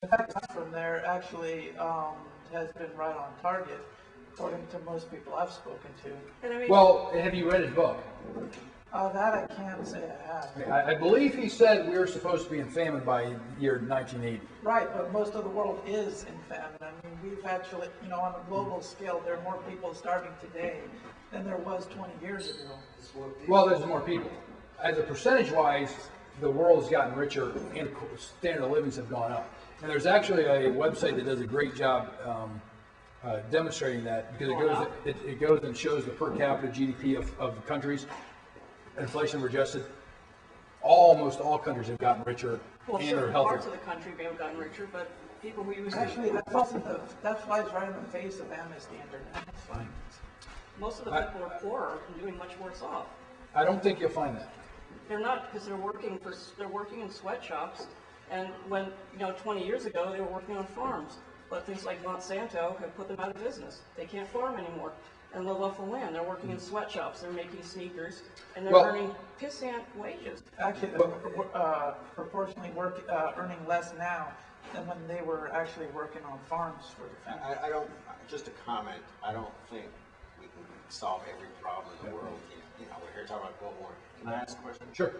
In fact, from there actually has been right on target, according to most people I've spoken to. And I mean, Well, have you read his book? That I can't say I have. I believe he said we were supposed to be in famine by year 1980. Right, but most of the world is in famine. I mean, we've actually, on a global scale, there are more people starving today than there was 20 years ago. Well, there's more people. As a percentage-wise, the world has gotten richer and standard of livings have gone up. And there's actually a website that does a great job demonstrating that, because it goes and shows the per capita GDP of countries, inflation adjusted. Almost all countries have gotten richer and are healthier. Parts of the country may have gotten richer, but people who use Actually, that flies right in the face of Amnesty International. most of the people are poorer and doing much worse off. I don't think you'll find that. They're not, because they're working in sweatshops, and when 20 years ago they were working on farms, but things like Monsanto have put them out of business. They can't farm anymore and live off the land. They're working in sweatshops. They're making sneakers, and they're earning pissant wages. Actually, they're proportionally earning less now than when they were actually working on farms for the family. I don't. Just a comment. I don't think we can solve every problem in the world. We're here talking about global warming. Can I ask a question? Sure.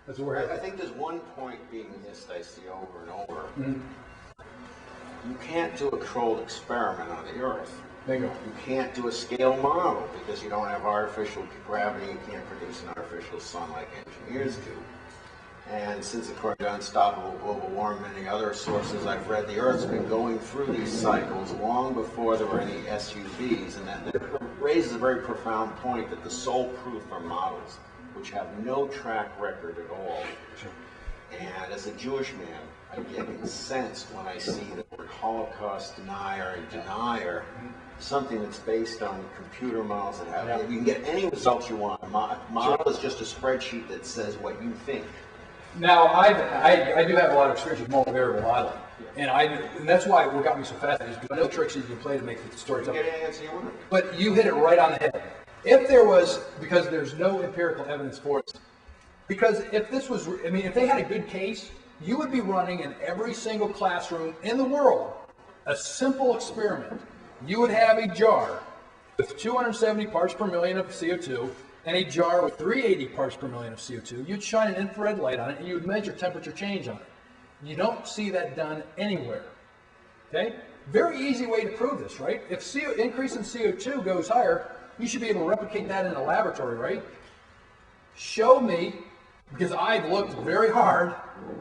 That's what we're I having. think there's one point being missed I see over and over. Mm-hmm. You can't do a controlled experiment on the Earth. There you go. You can't do a scale model because you don't have artificial gravity. You can't produce an artificial sun like engineers do. And since, according to Unstoppable Global Warming and many other sources I've read, the Earth's been going through these cycles long before there were any SUVs, and that raises a very profound point that the sole proof are models, which have no track record at all. And as a Jewish man, I get incensed when I see the word Holocaust denier and denier, something that's based on computer models that have, you can get any results you want. A model is just a spreadsheet that says what you think. Now, I do have a lot of experience with multivariable modeling, and that's why what got me so fascinated is because I know tricks that you can play to make the stories up. But you hit it right on the head. If there was, because there's no empirical evidence for it, because if this was, if they had a good case, you would be running in every single classroom in the world a simple experiment. You would have a jar with 270 parts per million of CO2 and a jar with 380 parts per million of CO2. You'd shine an infrared light on it and you would measure temperature change on it. You don't see that done anywhere. Okay? Very easy way to prove this, right? If increase in CO2 goes higher, you should be able to replicate that in a laboratory, right? Show me, because I've looked very hard,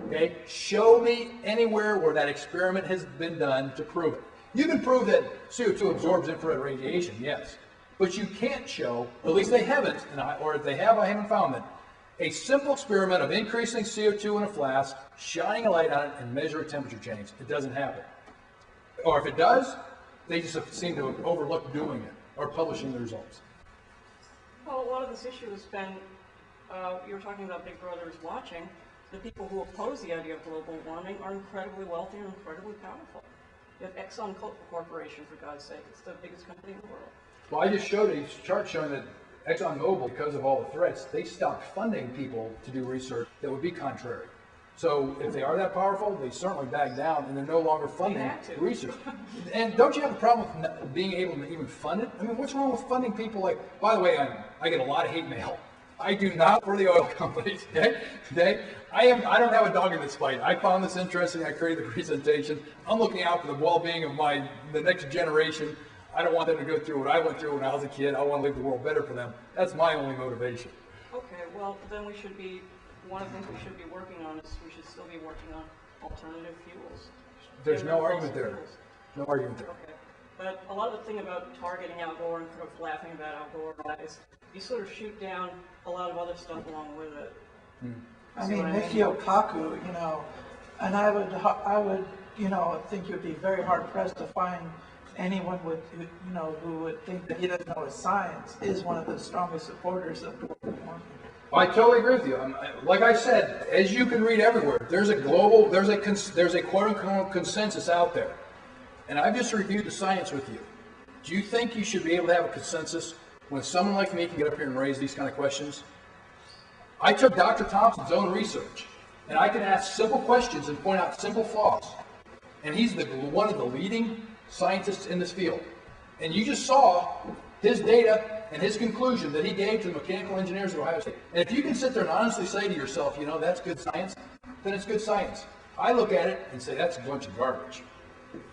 okay? Show me anywhere where that experiment has been done to prove it. You can prove that CO2 absorbs infrared radiation, yes. But you can't show, at least they haven't, or if they have, I haven't found it, a simple experiment of increasing CO2 in a flask, shining a light on it, and measuring temperature change. It doesn't happen. Or if it does, they just seem to have overlooked doing it or publishing the results. Well, a lot of this issue has been, you were talking about Big Brother is watching. The people who oppose the idea of global warming are incredibly wealthy and incredibly powerful. You have Exxon Corporation, for God's sake. It's the biggest company in the world. Well, I just showed a chart showing that ExxonMobil, because of all the threats, they stopped funding people to do research that would be contrary. So if they are that powerful, they certainly back down, and they're no longer funding research. And don't you have a problem with being able to even fund it? I mean, what's wrong with funding people like, by the way, I get a lot of hate mail. I do not for the oil companies, okay? I don't have a dog in this fight. I found this interesting. I created the presentation. I'm looking out for the well-being of the next generation. I don't want them to go through what I went through when I was a kid. I want to leave the world better for them. That's my only motivation. Okay, well, then one of the things we should be working on is we should still be working on alternative fuels. There's no argument there. No argument there. Okay. But a lot of the thing about targeting Al Gore and sort of laughing about Al Gore is you sort of shoot down a lot of other stuff along with it. I mean, Mikio Kaku, and I would, think you'd be very hard pressed to find anyone who would think that he doesn't know his science is one of the strongest supporters of global warming. I totally agree with you. Like I said, as you can read everywhere, there's a quote-unquote consensus out there. And I've just reviewed the science with you. Do you think you should be able to have a consensus when someone like me can get up here and raise these kind of questions? I took Dr. Thompson's own research, and I can ask simple questions and point out simple flaws. and he's one of the leading scientists in this field. And you just saw his data and his conclusion that he gave to the mechanical engineers at Ohio State. And if you can sit there and honestly say to yourself, you know, that's good science, then it's good science. I look at it and say that's a bunch of garbage.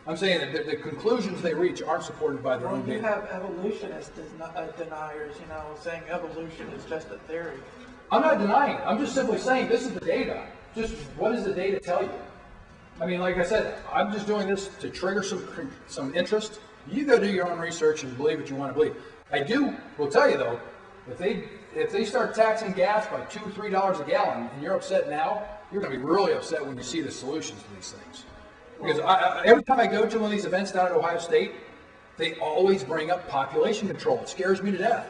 I'm saying that the conclusions they reach aren't supported by their own You data. have evolutionists deniers, you know, saying evolution is just a theory. I'm not denying it. I'm just simply saying this is the data. Just what does the data tell you? I mean, like I said, I'm just doing this to trigger some interest. You go do your own research and believe what you want to believe. Will tell you though, if they start taxing gas by $2 or $3 a gallon and you're upset now, you're going to be really upset when you see the solutions to these things. Because every time I go to one of these events down at Ohio State, they always bring up population control. It scares me to death.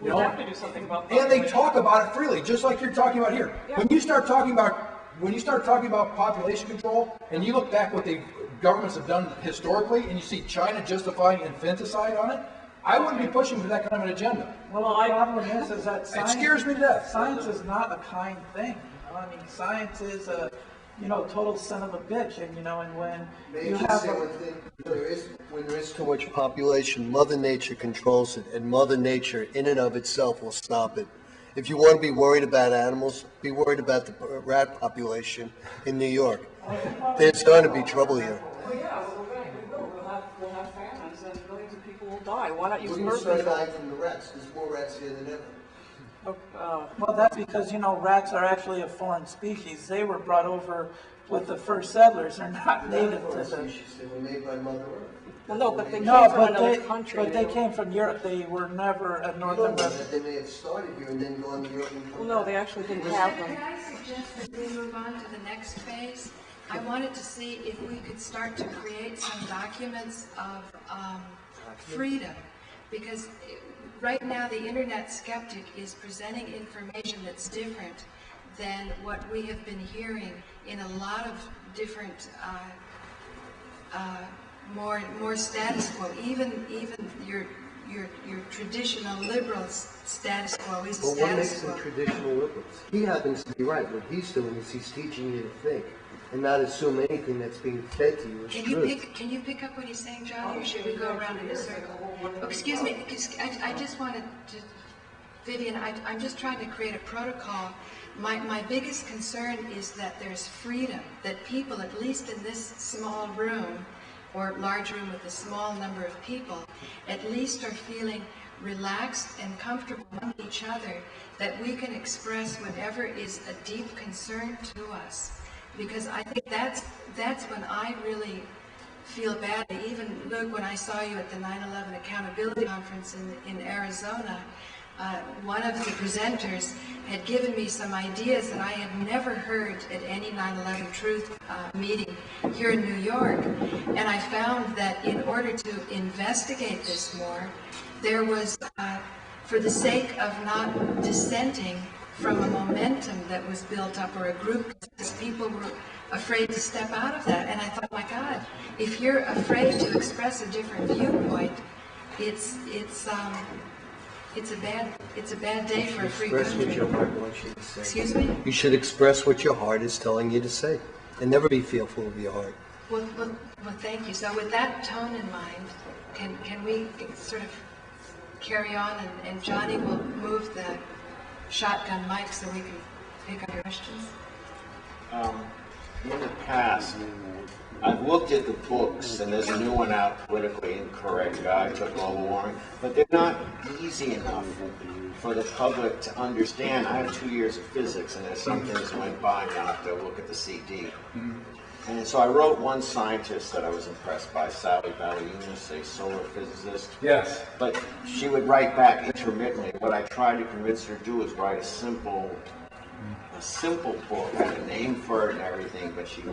You know? We have to do something about And they talk about it freely, just like you're talking about here. Yeah. When you start talking about population control, and you look back what the governments have done historically, and you see China justifying infanticide on it, I wouldn't be pushing for that kind of an agenda. Well, the problem is that science, It scares me to death. Science is not a kind thing. You know? I mean, science is a, you know, total son of a bitch. And, you know, and when May you I just have say one thing? When there is too much population, Mother Nature controls it, and Mother Nature in and of itself will stop it. If you want to be worried about animals, be worried about the rat population in New York. There's going to be trouble here. Well, yeah, we'll have famines and millions of people will die. Why not use We're going to birth start control? dying from the rats. There's more rats here than ever. Well, that's because, you know, rats are actually a foreign species. They were brought over with the first settlers. They're not native to the... Species. They were made by Mother Earth. Well, no, but they No, came from but another country. they came from Europe. They were never a North No, American. they may have started here and then gone to Europe and Well, come no, back. they actually didn't have them. Could I suggest that we move on to the next phase? I wanted to see if we could start to create some documents of freedom, because right now the Internet Skeptic is presenting information that's different than what we have been hearing in a lot of different more status quo. Even your traditional liberal status quo is But what makes status them quo. traditional liberals? He happens to be right. What he's doing is he's teaching you to think and not assume anything that's being fed to you is truth. Can you pick up what he's saying, Johnny, or should we go around in a circle? Oh, excuse me, I just wanted to, Vivian, I'm just trying to create a protocol. My biggest concern is that there's freedom, that people, at least in this small room, or large room with a small number of people, at least are feeling relaxed and comfortable among each other, that we can express whatever is a deep concern to us. Because I think that's when I really feel bad. Even, Luke, when I saw you at the 9/11 Accountability Conference in Arizona, one of the presenters had given me some ideas that I had never heard at any 9/11 Truth meeting here in New York. And I found that in order to investigate this more, there was, for the sake of not dissenting from a momentum that was built up, or a group, because people were afraid to step out of that. And I thought, my God, if you're afraid to express a different viewpoint, it's a bad day for a free Express what your country. heart wants you to say. Excuse me? You should express what your heart is telling you to say, and never be fearful of your heart. Well, thank you. So with that tone in mind, can we sort of carry on, and Johnny will move the shotgun mic so we can pick up your questions? In the past, I've looked at the books, and there's a new one out, Politically Incorrect Guide to Global Warming, but they're not easy enough for the public to understand. I have 2 years of physics, and there's some things went by, and I have to look at the CD. And so I wrote one scientist that I was impressed by, Sally Baliunas, a solar physicist. Yes. But she would write back intermittently. What I tried to convince her to do is write a simple book, had a name for it and everything, but she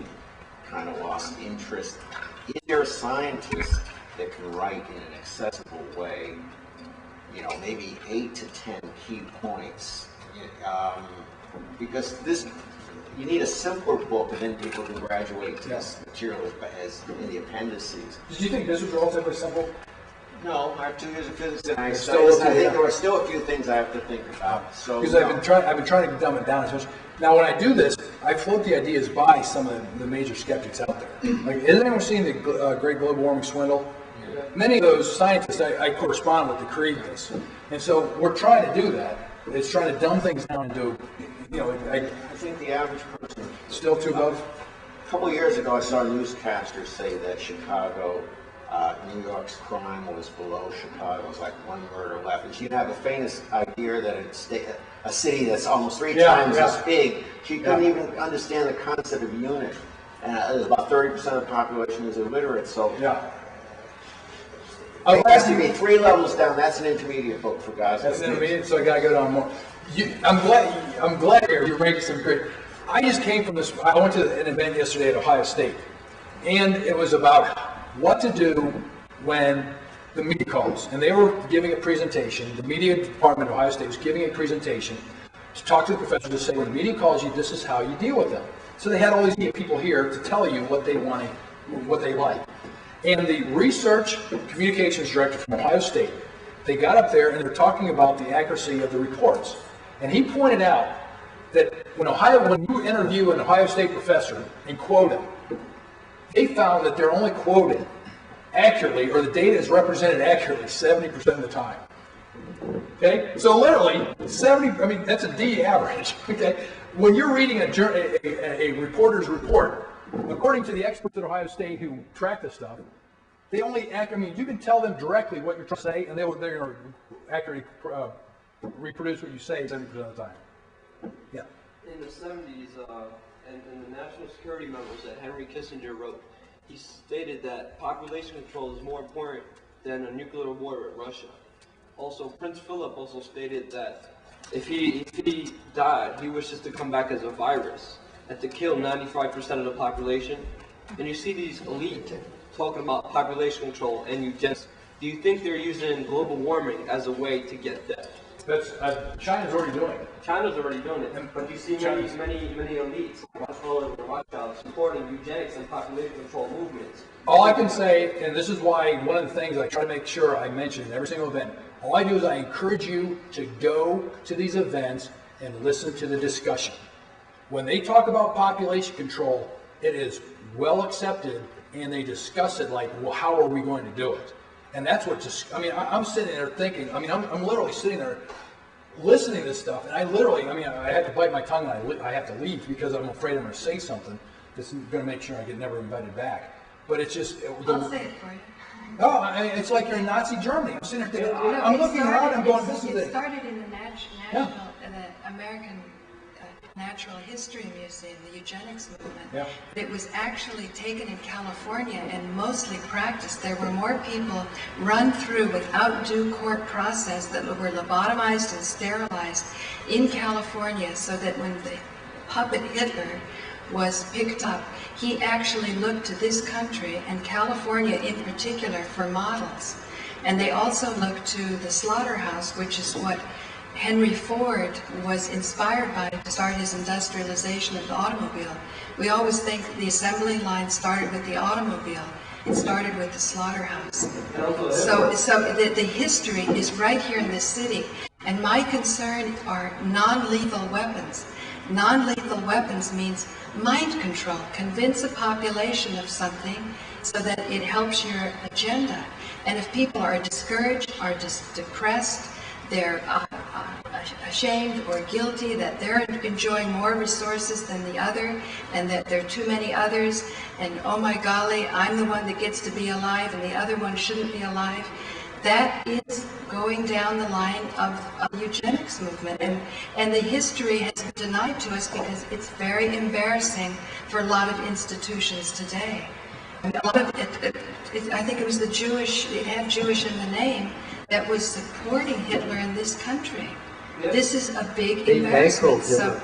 kind of lost interest. Is there a scientist that can write in an accessible way, you know, maybe 8 to 10 key points? Because you need a simpler book, and then people can graduate to this material as in the appendices. Did you think this was relatively simple? No, I have 2 years of physics and I Still studied. I think yeah. there are still a few things I have to think about. So Because I've been trying to dumb it down as much. Now, when I do this, I float the ideas by some of the major skeptics out there. Like, has anyone seen the Great Global Warming Swindle? Yeah. Many of those scientists I correspond with to create this, and so we're trying to do that. It's trying to dumb things down into, I think the average person still too above. A couple of years ago, I saw newscasters say that Chicago, New York's crime was below Chicago's, like one murder left. And she'd have the faintest idea that it's a city that's almost three times as big. She couldn't even understand the concept of unit. And about 30% of the population is illiterate. So it has to be 3 levels down. That's an intermediate book for guys. That's an intermediate, so I got to go down more. I'm glad you're making some great. I just came from this. I went to an event yesterday at Ohio State, and it was about what to do when the media calls. And they were giving a presentation. The media department of Ohio State was giving a presentation to talk to the professors to say, when the media calls you, this is how you deal with them. So they had all these people here to tell you what they want, what they like. And the research communications director from Ohio State, they got up there and they're talking about the accuracy of the reports. And he pointed out that when you interview an Ohio State professor and quote him, they found that they're only quoted accurately, or the data is represented accurately 70% of the time. Okay? So literally, 70, I mean, that's a D average. Okay? When you're reading a reporter's report, according to the experts at Ohio State who track this stuff, they only you can tell them directly what you're trying to say, and they're going to accurately reproduce what you say 70% of the time. Yeah. In the 70s, in the national security memos that Henry Kissinger wrote, he stated that population control is more important than a nuclear war with Russia. Also, Prince Philip also stated that if he died, he wishes to come back as a virus and to kill 95% of the population. And you see these elite talking about population control and eugenics. Do you think they're using global warming as a way to get that? That's China's already doing it. China's already doing it, but you see many elites, Rockefeller and Rothschild, supporting eugenics and population control movements. All I can say, and this is why one of the things I try to make sure I mention in every single event, all I do is I encourage you to go to these events and listen to the discussion. When they talk about population control, it is well accepted, and they discuss it like, well, how are we going to do it? And that's what I'm sitting there thinking, I'm literally sitting there listening to this stuff, and I had to bite my tongue and I have to leave because I'm afraid I'm going to say something that's going to make sure I get never invited back. But it's just... I'll say it for you. No, it's like you're in Nazi Germany. I'm sitting there thinking, I'm looking around and going, this is it started in the American Natural History Museum, the eugenics movement. Yeah. It was actually taken in California and mostly practiced. There were more people run through without due court process that were lobotomized and sterilized in California, so that when the puppet Hitler was picked up, he actually looked to this country, and California in particular, for models. And they also looked to the slaughterhouse, which is what Henry Ford was inspired by to start his industrialization of the automobile. We always think the assembly line started with the automobile. It started with the slaughterhouse. So the history is right here in this city. And my concern are non-lethal weapons. Non-lethal weapons means mind control. Convince a population of something so that it helps your agenda. And if people are discouraged, are depressed, they're ashamed or guilty that they're enjoying more resources than the other, and that there are too many others, and oh my golly, I'm the one that gets to be alive and the other one shouldn't be alive. That is going down the line of the eugenics movement, and the history has been denied to us because it's very embarrassing for a lot of institutions today. And a lot of I think it was it had Jewish in the name, that was supporting Hitler in this country. Yes. This is a big embarrassment. So,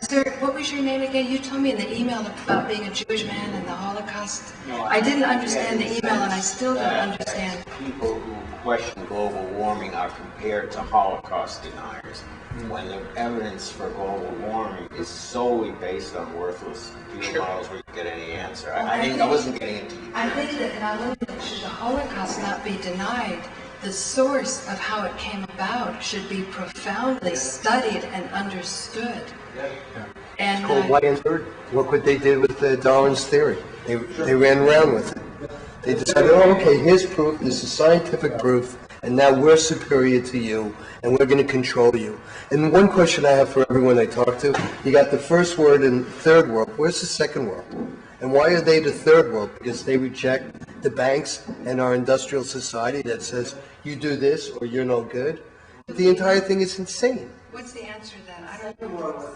sir, what was your name again? You told me in the email about being a Jewish man and the Holocaust. No, I didn't understand the email, and I still don't understand. People who question global warming are compared to Holocaust deniers, when the evidence for global warming is solely based on worthless computer models where you get any answer. I wasn't getting into you. I think that not only should the Holocaust not be denied, the source of how it came about should be profoundly studied and understood. And It's called light and third. Look what they did with Darwin's theory. They ran around with it. They decided, oh, okay, here's proof. This is scientific proof, and now we're superior to you, and we're going to control you. And one question I have for everyone I talk to, you got the first world and third world. Where's the second world? And why are they the third world? Because they reject the banks and our industrial society that says, you do this or you're no good. The entire thing is insane. what's the answer then? I don't know.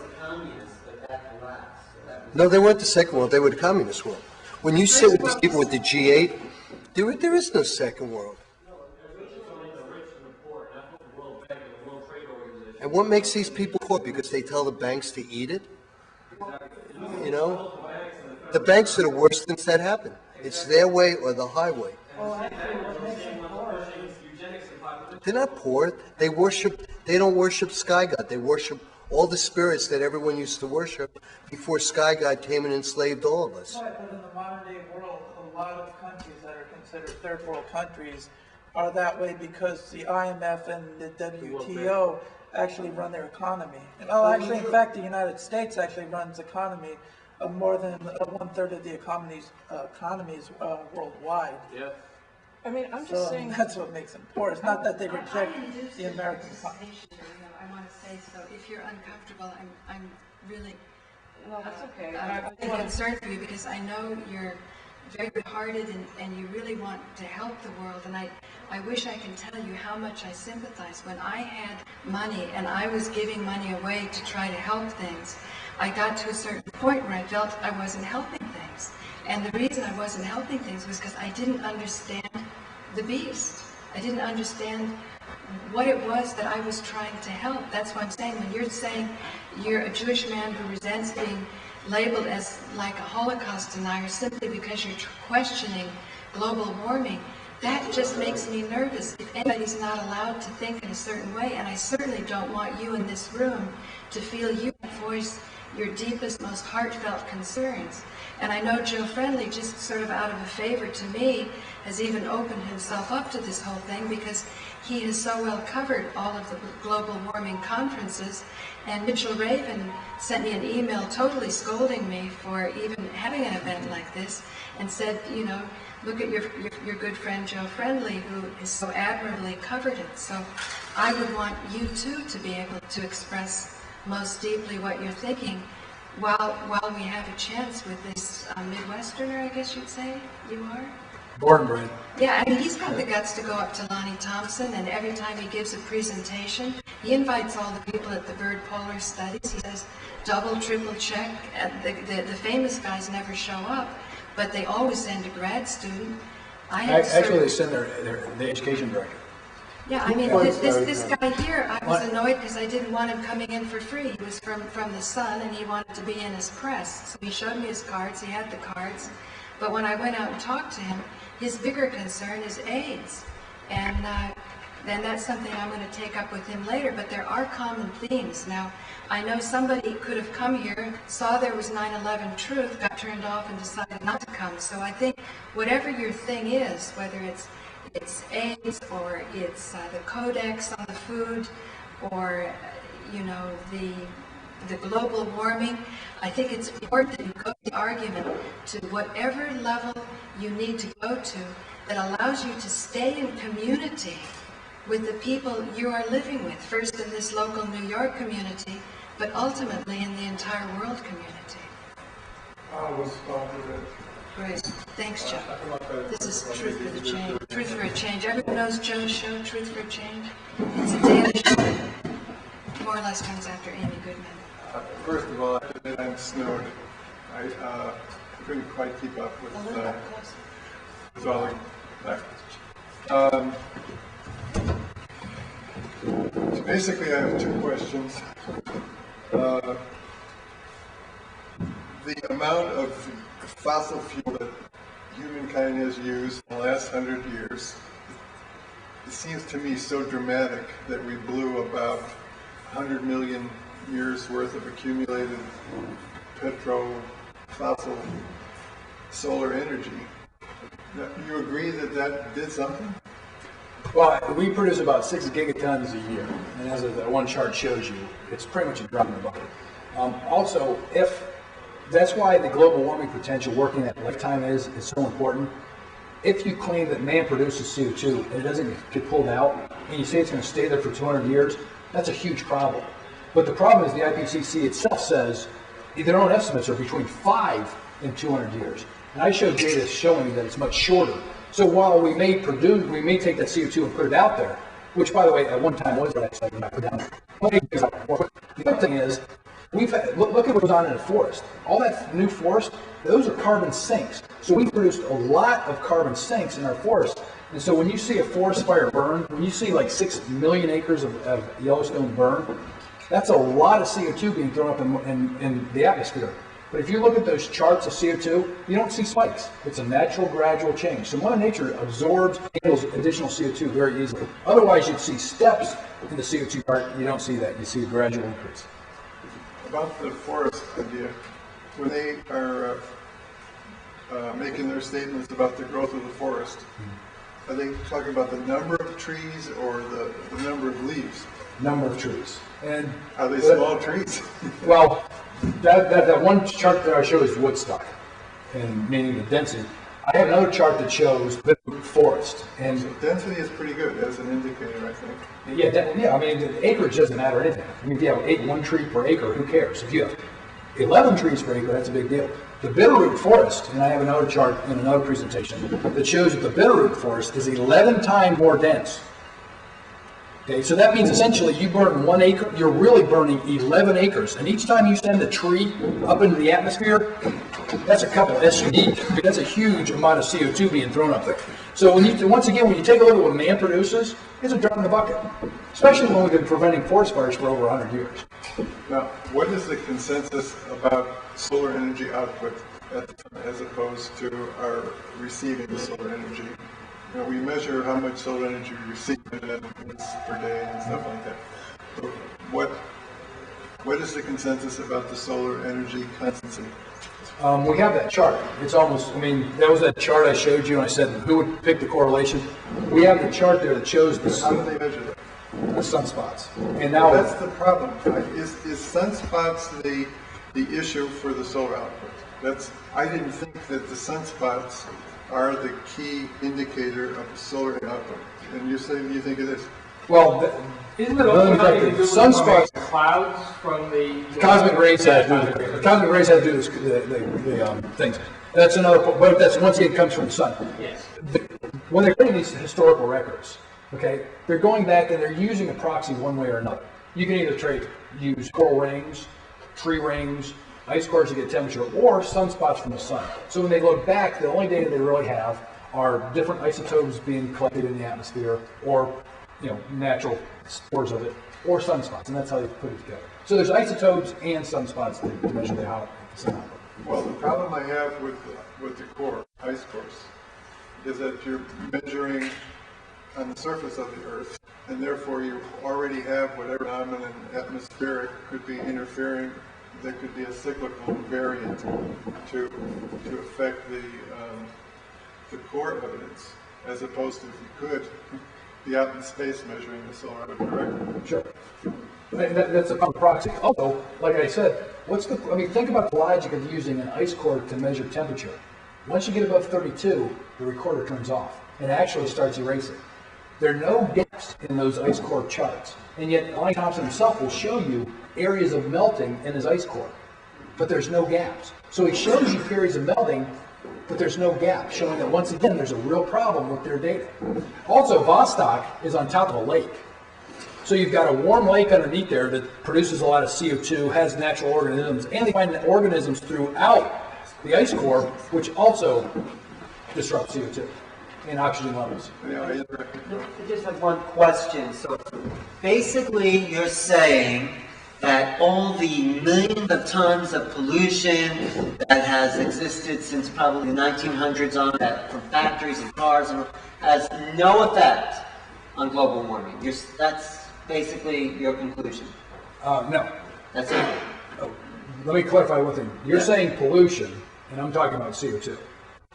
No, they weren't the second world. They were the communist world. When you sit with these people with the G8, there is no second world. And what makes these people poor? Because they tell the banks to eat it? You know? The banks are the worst things that happen. It's their way or the highway. They're not poor. They don't worship Sky God. They worship all the spirits that everyone used to worship before Sky God came and enslaved all of us. Right, but in the modern day world, a lot of countries that are considered third world countries are that way because the IMF and the WTO actually run their economy. And actually, in fact, the United States actually runs economy of more than 1/3 of the economies worldwide. Yeah. I mean, I'm So just saying. that's what makes them poor. It's not that they reject the American economy. I want to say so. If you're uncomfortable, I'm really No, that's okay. I'm concerned for you because I know you're very good-hearted and you really want to help the world. And I wish I can tell you how much I sympathize. When I had money and I was giving money away to try to help things, I got to a certain point where I felt I wasn't helping things. And the reason I wasn't helping things was because I didn't understand the beast. I didn't understand what it was that I was trying to help. That's what I'm saying. When you're saying you're a Jewish man who resents being labeled as like a Holocaust denier simply because you're questioning global warming, that just makes me nervous. If anybody's not allowed to think in a certain way, and I certainly don't want you in this room to feel you voice your deepest, most heartfelt concerns. And I know Joe Friendly, just sort of out of a favor to me, has even opened himself up to this whole thing because he has so well covered all of the global warming conferences. And Mitchell Raven sent me an email totally scolding me for even having an event like this and said, you know, look at your good friend Joe Friendly, who is so admirably covered it. So I would want you too to be able to express most deeply what you're thinking while we have a chance with this Midwesterner, I guess you'd say you are? Born bred. Yeah, I mean, he's got the guts to go up to Lonnie Thompson, and every time he gives a presentation, he invites all the people at the Byrd Polar studies. He says, double, triple check. The famous guys never show up, but they always send a grad student. Actually, they send the education director. Yeah, I mean, this guy here, I was annoyed because I didn't want him coming in for free. He was from the Sun, and he wanted to be in his press. So he showed me his cards. He had the cards. But when I went out and talked to him, his bigger concern is AIDS. And then that's something I'm going to take up with him later. But there are common themes. Now, I know somebody could have come here, saw there was 9/11 truth, got turned off, and decided not to come. So I think whatever your thing is, whether it's AIDS, or it's the codex on the food, or, you know, the global warming, I think it's important that you go to the argument to whatever level you need to go to that allows you to stay in community with the people you are living with, first in this local New York community, but ultimately in the entire world community. I'll respond to that. Great. Thanks, Joe. This is Truth for the Change. Truth for a Change. Everyone knows Joe's show, Truth for a Change. It's a daily show. More or less comes after Amy Goodman. First of all, I admit I'm snowed. I couldn't quite keep up with all that. So basically, I have two questions. The amount of fossil fuel that humankind has used in the last 100 years, it seems to me so dramatic that we blew about 100 million years worth of accumulated fossil solar energy Do you agree that that did something? Well, we produce about 6 gigatons a year, and as that one chart shows you, it's pretty much a drop in the bucket. Also, that's why the global warming potential working at lifetime is so important. If you claim that man produces CO2 and it doesn't get pulled out, and you say it's going to stay there for 200 years, that's a huge problem. But the problem is the IPCC itself says their own estimates are between 5 and 200 years. And I showed data showing that it's much shorter. So while we may take that CO2 and put it out there, which by the way, at one time was what I said when I put down there. The other thing is, look at what goes on in a forest. All that new forest, those are carbon sinks. So we produced a lot of carbon sinks in our forest. And so when you see a forest fire burn, when you see like 6 million acres of Yellowstone burn, that's a lot of CO2 being thrown up in the atmosphere. But if you look at those charts of CO2, you don't see spikes. It's a natural, gradual change. So Mother Nature absorbs, handles additional CO2 very easily. Otherwise, you'd see steps in the CO2 chart. You don't see that. You see a gradual increase. About the forest idea, when they are making their statements about the growth of the forest, are they talking about the number of trees or the number of leaves? Number of trees. And are they small trees? Well, that one chart that I show is Woodstock, and meaning the density. I have another chart that shows the forest. And so density is pretty good as an indicator, I think. Yeah, I mean, the acreage doesn't matter anything. I mean, if you have 1 tree per acre, who cares? If you have 11 trees per acre, that's a big deal. The Bitterroot forest, and I have another chart in another presentation that shows that the Bitterroot forest is 11 times more dense. Okay, so that means essentially you burn 1 acre, you're really burning 11 acres. And each time you send a tree up into the atmosphere, that's a couple SUD. That's a huge amount of CO2 being thrown up there. So once again, when you take a look at what man produces, it's a drop in the bucket. Especially when we've been preventing forest fires for over 100 years. Now, what is the consensus about solar energy output as opposed to our receiving the solar energy? You know, we measure how much solar energy we receive in minutes per day and stuff like that. So what is the consensus about the solar energy constancy? We have that chart. It's almost, I mean, that was that chart I showed you and I said, who would pick the correlation? We have the chart there that shows How do they measure that? The sunspots. And now that's the problem. Is sunspots the issue for the solar output? I didn't think that the sunspots are the key indicator of the solar output. And you say you think it is? Well, isn't it also having to do with sunspots, clouds from the cosmic rays have to do the cosmic rays have to do the things. That's another, but that's once again comes from the sun. Yes. When they're creating these historical records, okay, they're going back and they're using a proxy one way or another. You can either use coral rings, tree rings, ice cores to get temperature, or sunspots from the sun. So when they look back, the only data they really have are different isotopes being collected in the atmosphere, or natural spores of it, or sunspots, and that's how they put it together. So there's isotopes and sunspots to measure the sun output. Well, the problem I have with the core, ice cores, is that you're measuring on the surface of the Earth, and therefore you already have whatever phenomenon atmospheric could be interfering. There could be a cyclical variant to affect the core evidence, as opposed to if you could be out in space measuring the solar output directly. Sure. That's a proxy. Also, like I said, think about the logic of using an ice core to measure temperature. Once you get above 32, the recorder turns off and actually starts erasing. There are no gaps in those ice core charts, and yet Lonnie Thompson himself will show you areas of melting in his ice core, but there's no gaps. So he shows you periods of melting, but there's no gap, showing that once again there's a real problem with their data. Also, Vostok is on top of a lake. So you've got a warm lake underneath there that produces a lot of CO2, has natural organisms, and they find organisms throughout the ice core, which also disrupt CO2 and oxygen levels. I just have one question. So basically you're saying that all the millions of tons of pollution that has existed since probably the 1900s on that from factories and cars has no effect on global warming. That's basically your conclusion. No. That's it. Let me clarify one thing. You're saying pollution, and I'm talking about CO2.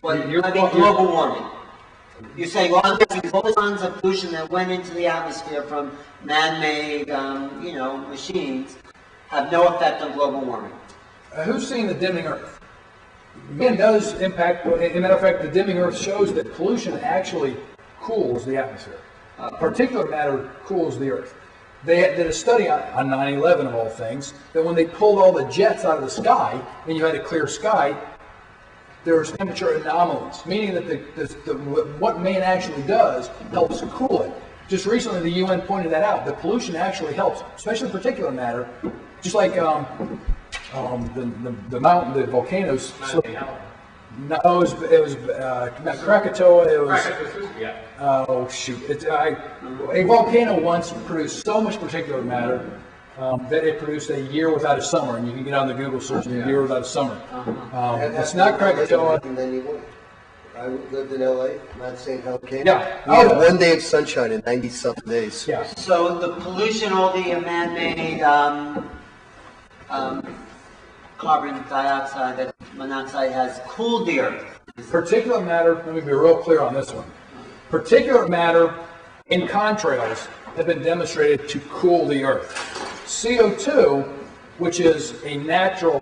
But I mean global warming. You're saying all the tons of pollution that went into the atmosphere from man-made, machines have no effect on global warming. Who's seen the dimming Earth? Man does impact, as a matter of fact, the dimming Earth shows that pollution actually cools the atmosphere. Particulate matter cools the Earth. They did a study on 9/11 of all things, that when they pulled all the jets out of the sky, and you had a clear sky, there was temperature anomalies, meaning that what man actually does helps cool it. Just recently, the UN pointed that out. The pollution actually helps, especially particulate matter, just like the mountain, the volcanoes. No, it was not Krakatoa. It was. Oh shoot! A volcano once produced so much particulate matter that it produced a year without a summer, and you can get on the Google search, a year without a summer. It's not Krakatoa. I lived in LA, not saying volcano. Yeah. We had 1 day of sunshine in 90-something days. Yeah. So the pollution, all the man-made carbon dioxide, monoxide has cooled the Earth. Particulate matter, let me be real clear on this one. Particulate matter in contrails have been demonstrated to cool the Earth. CO2, which is a natural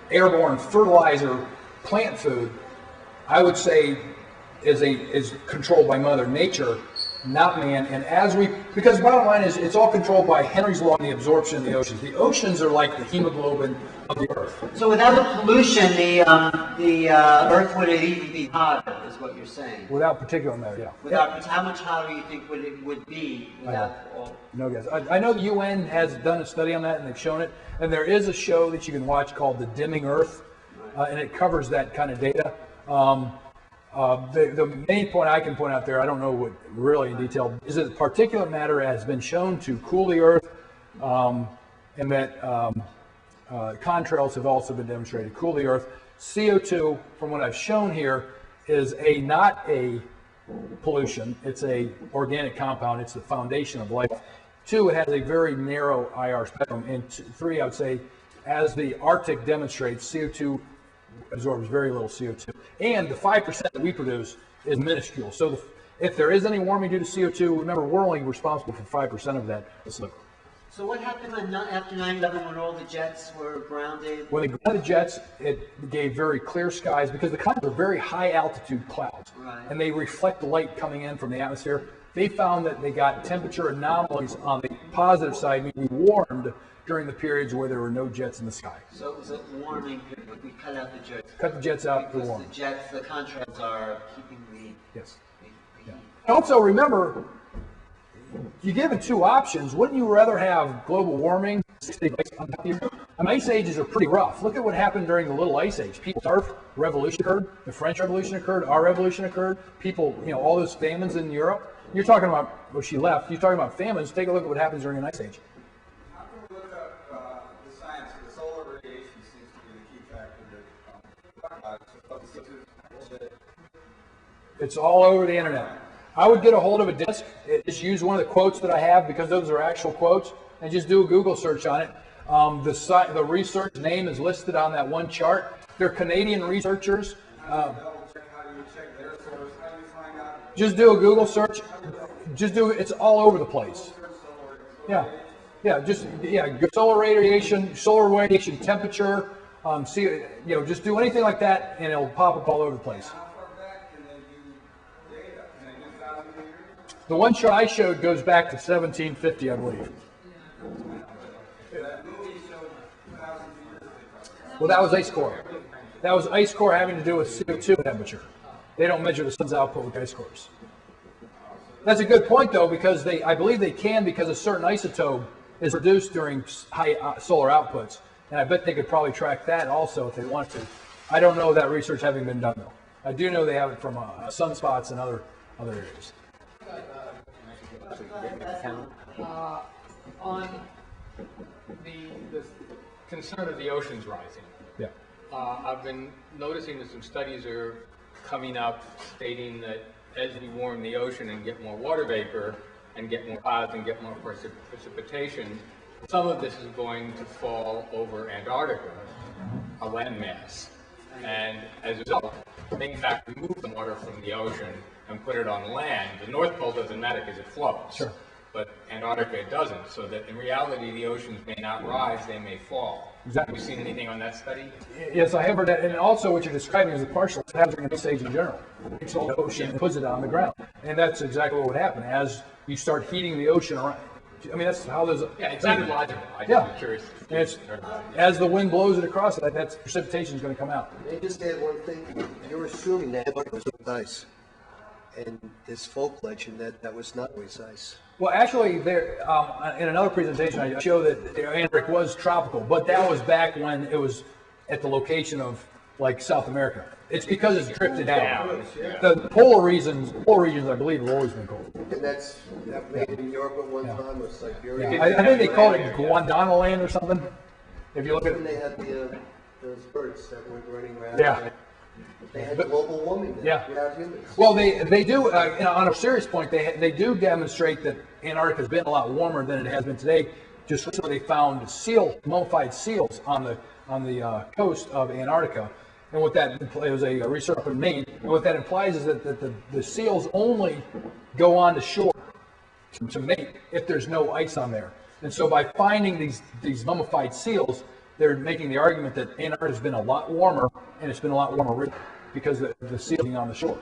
airborne fertilizer plant food, I would say is controlled by Mother Nature, not man. And because bottom line is, it's all controlled by Henry's law and the absorption of the oceans. The oceans are like the hemoglobin of the Earth. So without the pollution, the Earth would even be hotter, is what you're saying. Without particulate matter, yeah. Without, how much hotter do you think it would be without all? No guess. I know the UN has done a study on that, and they've shown it. And there is a show that you can watch called The Dimming Earth, and it covers that kind of data. The main point I can point out there, I don't know what really in detail, is that particulate matter has been shown to cool the Earth, and that contrails have also been demonstrated to cool the Earth. CO2, from what I've shown here, is not a pollution. It's a organic compound. It's the foundation of life. 2, it has a very narrow IR spectrum. And 3, I would say, as the Arctic demonstrates, CO2 absorbs very little CO2. And the 5% that we produce is minuscule. So if there is any warming due to CO2, remember, we're only responsible for 5% of that. So what happened after 9/11 when all the jets were grounded? When they grounded jets, it gave very clear skies because the clouds are very high altitude clouds. Right. And they reflect the light coming in from the atmosphere. They found that they got temperature anomalies on the positive side, meaning warmed during the periods where there were no jets in the sky. So it was a warming period. We cut out the jets. Cut the jets out, they're warm. The jets, the contrails are keeping the... Yes. Yeah. Also, remember, you're given 2 options. Wouldn't you rather have global warming? Ice ages are pretty rough. Look at what happened during the Little Ice Age. Our revolution occurred, the French Revolution occurred, our revolution occurred. People, all those famines in Europe. You're talking about, well, she left. You're talking about famines. Take a look at what happens during an ice age. How can we look up the science of the solar radiation seems to be the key factor that It's all over the internet. I would get a hold of a disc, just use one of the quotes that I have because those are actual quotes, and just do a Google search on it. The research name is listed on that one chart. They're Canadian researchers. Just do a Google search. It's all over the place. Yeah. Just solar radiation temperature. Just do anything like that, and it'll pop up all over the place. The one chart I showed goes back to 1750, I believe. Well, that was ice core. That was ice core having to do with CO2 temperature. They don't measure the sun's output with ice cores. That's a good point, though, because I believe they can, because a certain isotope is produced during high solar outputs. And I bet they could probably track that also if they want to. I don't know that research having been done, though. I do know they have it from sunspots and other areas. On the concern of the oceans rising. Yeah. I've been noticing that some studies are coming up stating that as we warm the ocean and get more water vapor and get more clouds and get more precipitation, some of this is going to fall over Antarctica, a landmass. And as a result, they in fact remove the water from the ocean and put it on land. The North Pole doesn't matter because it floats. Sure. But Antarctica doesn't, so that in reality, the oceans may not rise, they may fall. Exactly. Have you seen anything on that study? Yes, I have heard that, and also what you're describing is the partial hazard in the stage in general. It takes all the ocean and puts it on the ground, and that's exactly what would happen as you start heating the ocean around. I mean, that's how there's. Yeah, it sounded logical. I just Yeah. was curious. And it's, as the wind blows it across it, that's precipitation is going to come out. May I just add one thing? You're assuming that it was ice. And there's folk legend that that was not always ice. Well, actually, there in another presentation, I show that Antarctica was tropical, but that was back when it was at the location of like South America. It's because it's drifted down. The polar regions, I believe, have always been cold. And that's made in Europe at one time, or Siberia. Yeah. I think they called it Guantanamo Land or something. If you look at When it. they had those birds that were running around. Yeah. They had global warming there Yeah. without humans. Well, they do, on a serious point, they do demonstrate that Antarctica has been a lot warmer than it has been today. Just recently, they found mummified seals on the coast of Antarctica. And what that, it was a research up in Maine, and what that implies is that the seals only go on the shore to mate if there's no ice on there. And so by finding these mummified seals, they're making the argument that Antarctica has been a lot warmer, and it's been a lot warmer because of the seals being on the shore.